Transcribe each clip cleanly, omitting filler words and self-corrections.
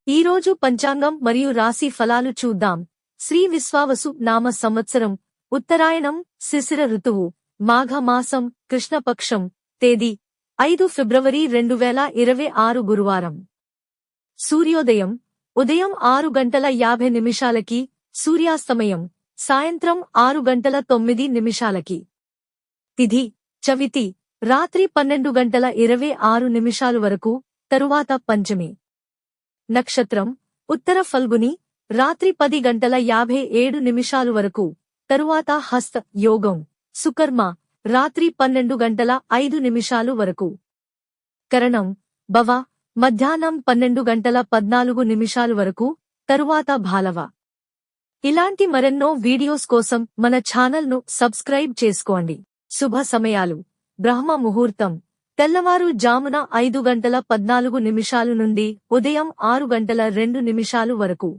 ఈరోజు పంచాంగం మరియు రాశి ఫలాలు చూద్దాం. శ్రీ విశ్వావసు నామ సంవత్సరం, ఉత్తరాయణం, శిశిర ఋతువు, మాఘమాసం, కృష్ణపక్షం, తేదీ 5 ఫిబ్రవరి 2026 గురువారం. సూర్యోదయం ఉదయం 6:50 సూర్యాస్తమయం సాయంత్రం 6:09 తిథి చవితి రాత్రి 12:26 వరకు, తరువాత పంచమి. నక్షత్రం ఉత్తర ఫల్గుని రాత్రి 10:57 వరకు, తరువాత హస్త. యోగం సుకర్మ రాత్రి 12:05 వరకు. కరణం భవ మధ్యాహ్నం 12:14 వరకు, తరువాత భాలవ. ఇలాంటి మరెన్నో వీడియోస్ కోసం మన ఛానల్ను సబ్స్క్రైబ్ చేసుకోండి. శుభ సమయాలు: బ్రహ్మ ముహూర్తం తెల్లవారు జామున 5:14 నుండి ఉదయం 6:02 వరకు.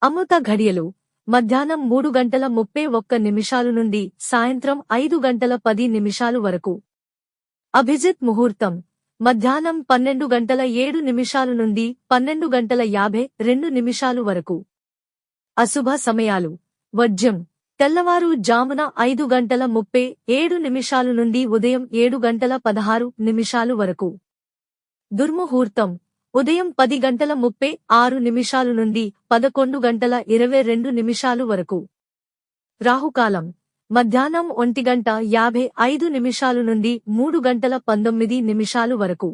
అమృత ఘడియలు మధ్యాహ్నం 3:31 నుండి సాయంత్రం 5:10 వరకు. అభిజిత్ ముహూర్తం మధ్యాహ్నం 12:07 నుండి 12:52 వరకు. అశుభ సమయాలు: వర్జ్యం తెల్లవారు జామున 5:37 నుండి ఉదయం 7:16 వరకు. దుర్ముహూర్తం ఉదయం 10:36 నుండి 11:22 వరకు. రాహుకాలం మధ్యాహ్నం 1:55 నుండి 3:19 వరకు.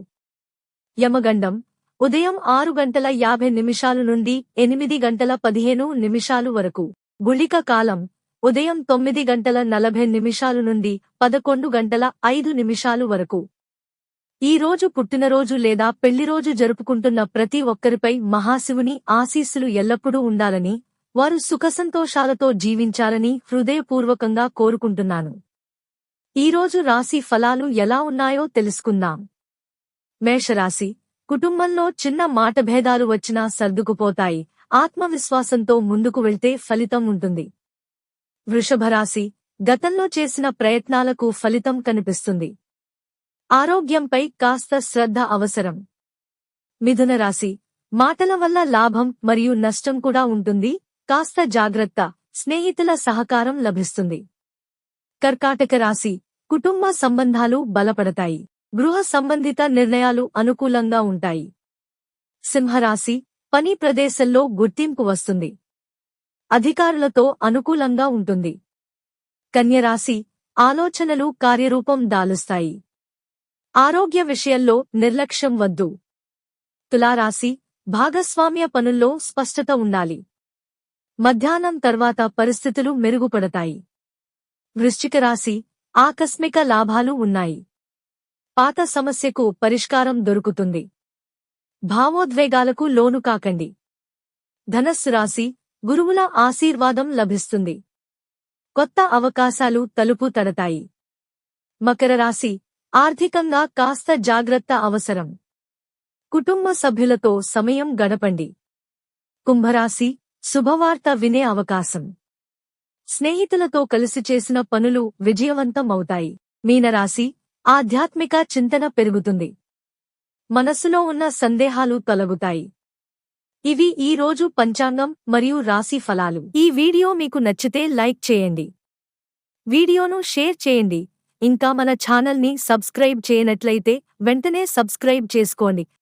యమగండం ఉదయం 6:50 నుండి 8:15 వరకు. గుళిక కాలం ఉదయం 9:40 నుండి 11:05 వరకు. ఈ రోజు పుట్టినరోజు లేదా పెళ్లిరోజు జరుపుకుంటున్న ప్రతి ఒక్కరిపై మహాశివుని ఆశీస్సులు ఎల్లప్పుడూ ఉండాలని, వారు సుఖసంతోషాలతో జీవించాలని హృదయపూర్వకంగా కోరుకుంటున్నాను. ఈరోజు రాశి ఫలాలు ఎలా ఉన్నాయో తెలుసుకుందాం. మేషరాశి: కుటుంబంలో చిన్న మాటభేదాలు వచ్చినా సర్దుకుపోతాయి. ఆత్మవిశ్వాసంతో ముందుకు వెళ్తే ఫలితం ఉంటుంది. వృషభరాశి: గతంలో చేసిన ప్రయత్నాలకు ఫలితం కనిపిస్తుంది. ఆరోగ్యంపై కాస్త శ్రద్ధ అవసరం. మిథునరాశి: మాటల వల్ల లాభం మరియు నష్టం కూడా ఉంటుంది. కాస్త జాగ్రత్త. స్నేహితుల సహకారం లభిస్తుంది. కర్కాటక రాశి: కుటుంబ సంబంధాలు బలపడతాయి. గృహ సంబంధిత నిర్ణయాలు అనుకూలంగా ఉంటాయి. సింహరాశి: పని ప్రదేశంలో గుర్తింపు వస్తుంది. అధికారులతో అనుకూలంగా ఉంటుంది. కన్యరాశి: ఆలోచనలు కార్యరూపం దాలుస్తాయి. ఆరోగ్య విషయంలో నిర్లక్ష్యం వద్దు. తులారాశి: భాగస్వామ్య పనుల్లో స్పష్టత ఉండాలి. మధ్యాహ్నం తర్వాత పరిస్థితులు మెరుగుపడతాయి. వృశ్చిక రాశి: ఆకస్మిక లాభాలు ఉన్నాయి. పాత సమస్యకు పరిష్కారం దొరుకుతుంది. భావోద్వేగాలకు లోను కాకండి. ధనస్సు రాశి: గురువుల ఆశీర్వాదం లభిస్తుంది. కొత్త అవకాశాలు తలుపు తడతాయి. మకర రాశి: ఆర్థికంగా కాస్త జాగ్రత్త అవసరం. కుటుంబ సభ్యులతో సమయం గడపండి. కుంభరాశి: శుభవార్త వినే అవకాశం. స్నేహితులతో కలిసి చేసిన పనులు విజయవంతం అవుతాయి. మీనరాశి: ఆధ్యాత్మిక చింతన పెరుగుతుంది. మనస్సులో ఉన్న సందేహాలు తొలగుతాయి. ఇవి ఈ రోజు పంచాంగం మరియు రాశి ఫలాలు. ఈ వీడియో మీకు నచ్చితే లైక్ చేయండి. వీడియోను షేర్ చేయండి. ఇంకా మన ఛానల్ని సబ్స్క్రైబ్ చేయనట్లయితే వెంటనే సబ్స్క్రైబ్ చేసుకోండి.